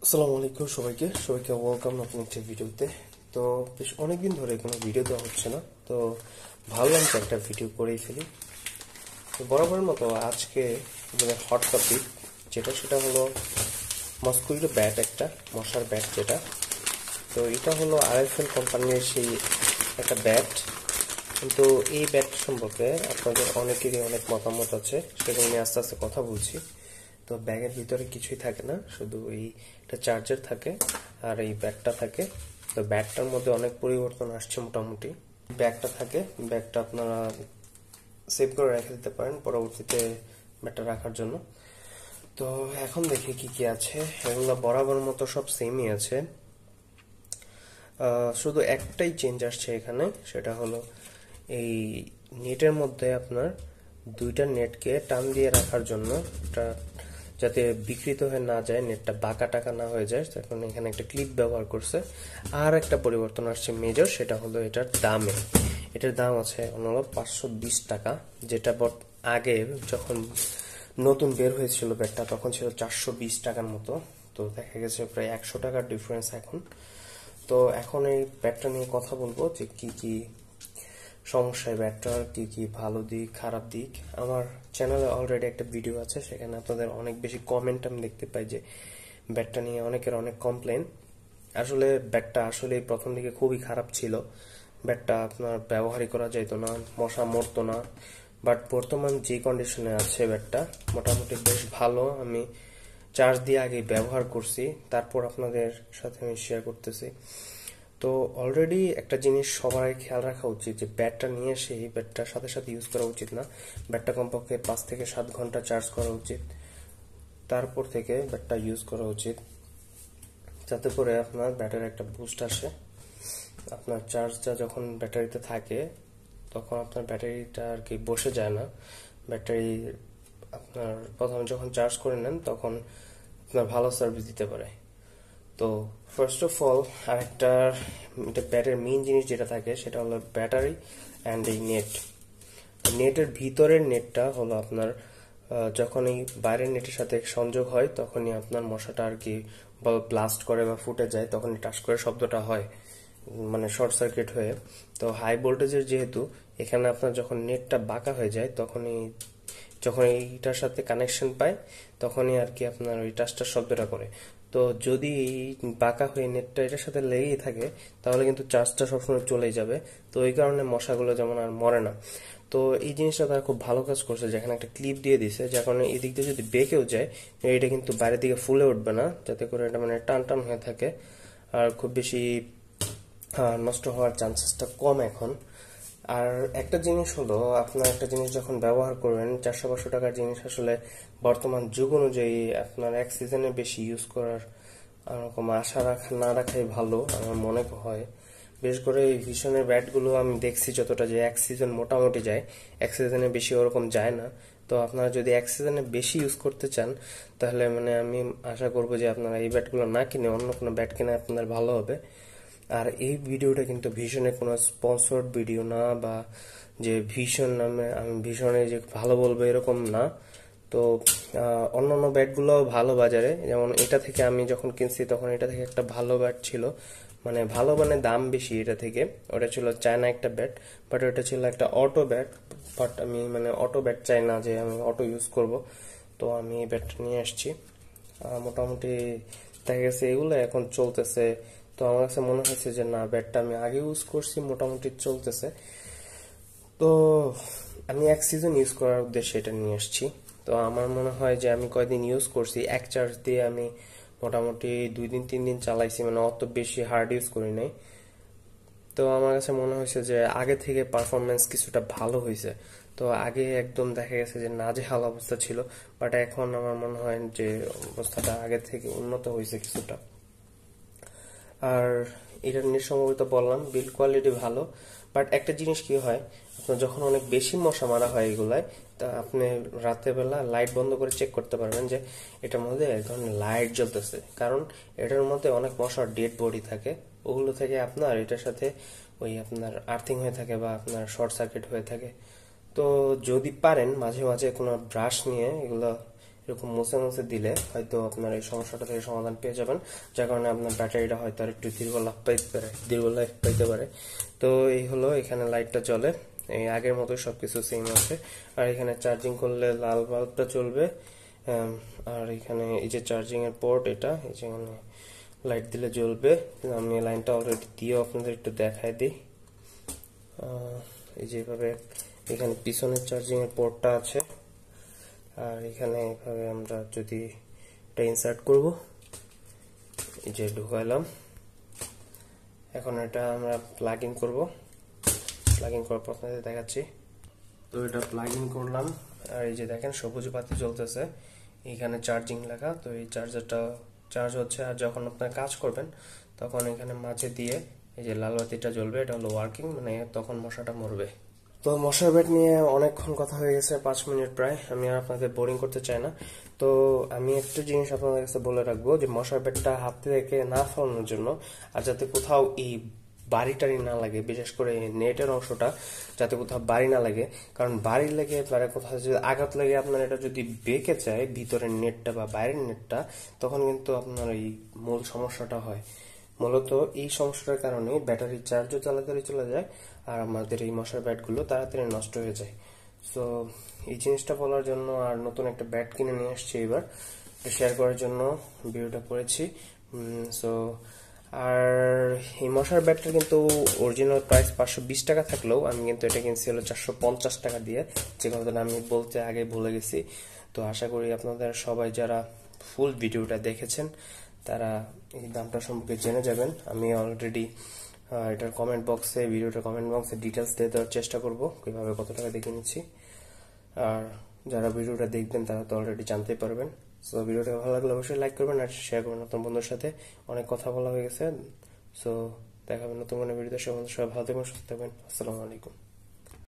আসসালামু আলাইকুম সবাইকে ওয়েলকাম নতুন একটি ভিডিওতে। তো বেশ অনেকদিন ধরে কোনো ভিডিও দেওয়া হচ্ছে না, তো ভাবলাম যে একটা ভিডিও করেই ফেলি। তো বরাবরের মতো আজকে হট টপিক সেটা হলো মসকুইটো ব্যাট, একটা মশার ব্যাট যেটা। তো এটা হলো আরএফএল কোম্পানির সেই একটা ব্যাট। কিন্তু এই ব্যাট সম্পর্কে আপনাদের অনেকেরই অনেক মতামত আছে, সেগুলো নিয়ে আস্তে আস্তে কথা বলছি। তো ব্যাগের ভিতরে কিছুই থাকে না, শুধু এই একটা চার্জার থাকে আর এই ব্যাগটা থাকে। তো ব্যাগটার মধ্যে অনেক পরিবর্তন আসছে মোটামুটি। ব্যাগটা থাকে, ব্যাগটা আপনারা সেভ করে রেখে দিতে পারেন পরবর্তীতে ব্যাগটা রাখার জন্য। তো এখন দেখি কি কি আছে। এগুলো বরাবর মতো সব সেমই আছে, শুধু একটাই চেঞ্জ আসছে এখানে, সেটা হলো এই নেটের মধ্যে আপনার দুইটা নেটকে টান দিয়ে রাখার জন্য, যাতে বিকৃত হয়ে না যায়, নেটটা বাঁকা টাকা না হয়ে যায়, তখন এখানে একটা ক্লিপ ব্যবহার করছে। আর একটা পরিবর্তন আসছে মেজর, সেটা হলো এটার দামে। এটার দাম আছে হলো 520 টাকা, যেটা আগে যখন নতুন বের হয়েছিল ব্যাগটা তখন ছিল 420 টাকার মতো। তো দেখা গেছে প্রায় 100 টাকার ডিফারেন্স এখন। তো এখন এই ব্যাগটা নিয়ে কথা বলবো যে কি কি সমস্যা, ব্যাটটার কি কি ভালো দিক খারাপ দিক। আমার চ্যানেলে অলরেডি একটা ভিডিও আছে, সেখানে আপনাদের অনেক বেশি কমেন্ট আমি দেখতে পাই যে ব্যাটটা নিয়ে অনেকের অনেক কমপ্লেন। আসলে ব্যাটটা আসলে প্রথম দিকে খুবই খারাপ ছিল, ব্যাটটা আপনার ব্যবহারই করা যেত না, মশা মরতো না। বাট বর্তমান যে কন্ডিশনে আছে ব্যাটটা মোটামুটি বেশ ভালো। আমি চার্জ দিয়ে আগে ব্যবহার করছি, তারপর আপনাদের সাথে আমি শেয়ার করতেছি। তো অলরেডি একটা জিনিস সবার আগে খেয়াল রাখা উচিত যে ব্যাটটা নিয়ে এসে এই ব্যাটটার সাথে সাথে ইউজ করা উচিত না। ব্যাটটা কমপক্ষে 5 থেকে 7 ঘন্টা চার্জ করা উচিত, তারপর থেকে ব্যাটটা ইউজ করা উচিত, যাতে করে আপনার ব্যাটারি একটা বুস্ট আসে। আপনার চার্জটা যখন ব্যাটারিতে থাকে তখন আপনার ব্যাটারিটা আর কি বসে যায় না। ব্যাটারি আপনার প্রথমে যখন চার্জ করে নেন তখন আপনার ভালো সার্ভিস দিতে পারে। তো ফার্স্ট অফ অল আরেকটা ব্যাটারির মেইন জিনিস যেটা থাকে সেটা হলো ব্যাটারি অ্যান্ড এই নেট। নেটের ভিতরের নেটটা হলো আপনার যখন এই বাইরের নেটের সাথে সংযোগ হয় তখনই আপনার মশাটা আর কি ব্লাস্ট করে বা ফুটে যায়, তখনই টাস করে শব্দটা হয়, মানে শর্ট সার্কিট হয়ে। তো হাই ভোল্টেজের যেহেতু এখানে আপনার যখন নেটটা বাঁকা হয়ে যায় তখনই, যখন এইটার সাথে কানেকশন পায় তখনই আর কি আপনার ওই টাচটার শব্দটা করে। তো যদি এই বাঁকা হয়ে নেটটা এটার সাথে লেগেই থাকে তাহলে কিন্তু চার্জটা সবসময় চলেই যাবে। তো এই কারণে মশাগুলো যেমন আর মরে না। তো এই জিনিসটা তারা খুব ভালো কাজ করছে, যেখানে একটা ক্লিপ দিয়ে দিছে, যার কারণে এই দিক দিয়ে যদি বেঁকেও যায় এটা কিন্তু বাইরের দিকে ফুলে উঠবে না, যাতে করে এটা মানে টান টান হয়ে থাকে আর খুব বেশি নষ্ট হওয়ার চান্সেসটা কম এখন। আর একটা জিনিস হলো, আপনার একটা জিনিস যখন ব্যবহার করবেন 400-500 টাকার জিনিস আসলে বর্তমান যুগ অনুযায়ী আপনার এক সিজনে বেশি ইউজ করার এরকম আশা না রাখাই ভালো আমার মনে হয়। বিশেষ করে এই ভিশনের ব্যাটগুলো আমি দেখছি যতটা, যে এক সিজন মোটামুটি যায়, এক সিজনে বেশি ওরকম যায় না। তো আপনারা যদি এক সিজনে বেশি ইউজ করতে চান তাহলে মানে আমি আশা করবো যে আপনারা এই ব্যাটগুলো না কিনে অন্য কোনো ব্যাট কিনে আপনার ভালো হবে। আর এই ভিডিওটা কিন্তু ভীষণের কোনো স্পন্সর্ড ভিডিও না, বা যে ভীষণ নামে আমি ভীষণে যে ভালো বলবো এরকম না। তো অন্যান্য ব্যাটগুলোও ভালো বাজারে, যেমন এটা থেকে আমি যখন কিনছি তখন এটা থেকে একটা ভালো ব্যাট ছিল, মানে ভালো মানে দাম বেশি এটা থেকে। ওটা ছিল চায়না একটা ব্যাট, বাট ওটা ছিল একটা অটো ব্যাট। বাট আমি মানে অটো ব্যাট চাই না যে আমি অটো ইউজ করব, তো আমি এই ব্যাটটা নিয়ে আসছি। মোটামুটি দেখা গেছে এগুলো এখন চলতেছে। তো আমার কাছে মনে হয়েছে যে না, ব্যাটটা আমি আগে ইউজ করছি, মোটামুটি চলতেছে। তো আমি এক সিজন ইউজ করার উদ্দেশ্যে এটা নিয়ে আসছি। তো আমার মনে হয় যে আমি কয়দিন ইউজ করছি, এক চার্জ দিয়ে আমি মোটামুটি 2 দিন 3 দিন চালাইছি, মানে অত বেশি হার্ড ইউজ করি নাই। তো আমার কাছে মনে হয়েছে যে আগে থেকে পারফরমেন্স কিছুটা ভালো হয়েছে। তো আগে একদম দেখা গেছে যে নাজেহাল অবস্থা ছিল, বাট এখন আমার মনে হয় যে অবস্থাটা আগে থেকে উন্নত হয়েছে কিছুটা। আর এটা নিঃসম্ভবিত বললাম, বিল্ড কোয়ালিটি ভালো। বাট একটা জিনিস কি হয়, আপনার যখন অনেক বেশি মশা মারা হয় এগুলায়, তা আপনি রাতের বেলা লাইট বন্ধ করে চেক করতে পারবেন যে এটার মধ্যে এক ধরনের লাইট জ্বলতেছে, কারণ এটার মধ্যে অনেক মশার ডেড বডি থাকে, ওগুলো থেকে আপনার এটার সাথে ওই আপনার আর্থিং হয়ে থাকে বা আপনার শর্ট সার্কিট হয়ে থাকে। তো যদি পারেন মাঝে মাঝে কোনো ব্রাশ নিয়ে এগুলো এরকম মুছে মুছে দিলে হয়তো আপনার এই সমস্যাটা থেকে সমাধান পেয়ে যাবেন, যার কারণে আপনার ব্যাটারিটা হয়তো আর একটু দীর্ঘ লাইফ পাইতে পারে। তো এই হলো, এখানে লাইটটা জ্বলে, এই আগের মতো সবকিছু সেম আছে। আর এখানে চার্জিং করলে লাল বাল্বটা জ্বলবে। আর এখানে এই যে চার্জিং এর পোর্ট, এটা এই যে এখানে লাইট দিলে জ্বলবে। আমি লাইনটা অলরেডি দিয়ে আপনাদের একটু দেখাই দিই। এই যেভাবে এখানে পিছনের চার্জিং এর পোর্টটা আছে, আর এখানে এভাবে আমরা যদি এটা ইনসার্ট করব, এই যে ঢুকাইলাম। এখন এটা আমরা প্লাগ ইন করবো। প্লাগ ইন করার পর আপনাদের দেখাচ্ছি। তো এটা প্লাগ ইন করলাম, আর এই যে দেখেন সবুজ বাতি জ্বলতেছে, এখানে চার্জিং লেখা। তো এই চার্জারটা চার্জ হচ্ছে, আর যখন আপনার কাজ করবেন তখন এখানে মাঝে দিয়ে এই যে লাল বাতিটা জ্বলবে, এটা হলো ওয়ার্কিং, মানে তখন মশাটা মরবে। তো মশার ব্যাট নিয়ে অনেকক্ষণ কথা হয়ে গেছে, 5 মিনিট প্রায়। আমি আর আপনাদের বোরিং করতে চাই না। তো আমি একটা জিনিস আপনাদের কাছে বলে রাখবো, যে মশার ব্যাটটা হাত থেকে না ফেলানোর জন্য, আর যাতে কোথাও এই বাড়ি টাড়ি না লাগে, বিশেষ করে নেটের অংশটা যাতে কোথাও বাড়ি না লাগে। কারণ বাড়ি লেগে মানে কোথাও যদি আঘাত লাগে, আপনার এটা যদি বেঁকে যায় ভিতরের নেটটা বা বাইরের নেটটা, তখন কিন্তু আপনার এই মূল সমস্যাটা হয়। মূলত এই সমস্যাটার কারণে ব্যাটারির চার্জও তাড়াতাড়ি চলে যায়, আর আমাদের এই মশার ব্যাটগুলো তাড়াতাড়ি নষ্ট হয়ে যায়। সো এই জিনিসটা বলার জন্য আর নতুন একটা ব্যাট কিনে নিয়ে আসছি এবার, শেয়ার করার জন্য ভিডিওটা করেছি। সো আর এই মশার ব্যাটটা কিন্তু অরিজিনাল প্রাইস 520 টাকা থাকলেও আমি কিন্তু এটা কিনছি হলো 450 টাকা দিয়ে, যে কথাটা আমি বলতে আগে ভুলে গেছি। তো আশা করি আপনাদের সবাই যারা ফুল ভিডিওটা দেখেছেন তারা এই দামটা সম্পর্কে জেনে যাবেন। আমি অলরেডি এটার ভিডিওটার কমেন্ট বক্সে ডিটেলস দিয়ে দেওয়ার চেষ্টা করব কিভাবে কত টাকা দিয়ে কিনেছি। আর যারা ভিডিওটা দেখবেন তারা তো অলরেডি জানতেই পারবেন। সো ভিডিওটা ভালো লাগলে অবশ্যই লাইক করবেন আর শেয়ার করবেন নতুন বন্ধুর সাথে। অনেক কথা বলা হয়ে গেছে। সো দেখা হবে নতুন কোনো ভিডিওতে। সবাই ভালো থাকবেন, সুস্থ থাকবেন। আসসালামু আলাইকুম।